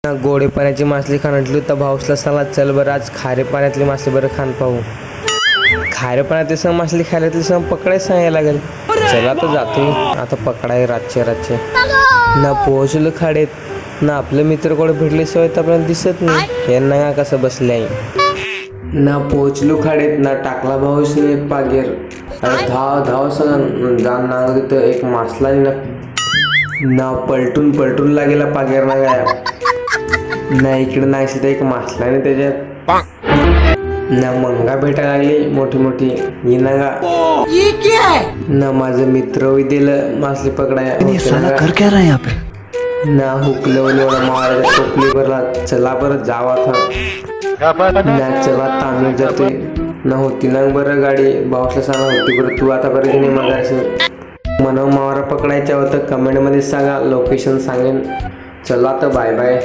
गोडे पाण्याची मासली खाण म्हटली तर भाऊसला साला चल बरं आज खारे पाण्यातली मासली बरं खाण पाहू. खारे पाण्यातली सण मासली खायला सण पकडायला सांगायला लागेल. चला तर जातो आता पकडाय रातचे ना पोहोचलो खाडीत ना आपले मित्र कोणी भेटल्याशिवाय तर आपल्याला दिसत नाही. यांना का कसं बसले आहे ना पोहोचलो खाडीत ना टाकला भाऊसने एक पागेर अरे धाव सगळं जाण नांग तिथं एक मासला ना पलटून लागेला पागेर ना गाया ना इकडे नाही तर एक मासला नाही त्याच्यात ना मंगा भेटायला लागली मोठी ही नगा ना माझं मित्र दिलं मासली पकडाया ना हुकलं एवढा मारा टोपली भरला चला बरं जावा था ना चला तांदूळ जाते ना होती ना बरं गाडी भाऊसला सांगा होती बरं तू आता बरं नाही मग म्हणून मावरा पकडायच्या होतं कमेंटमध्ये सांगा लोकेशन सांगेन. चला तर बाय बाय.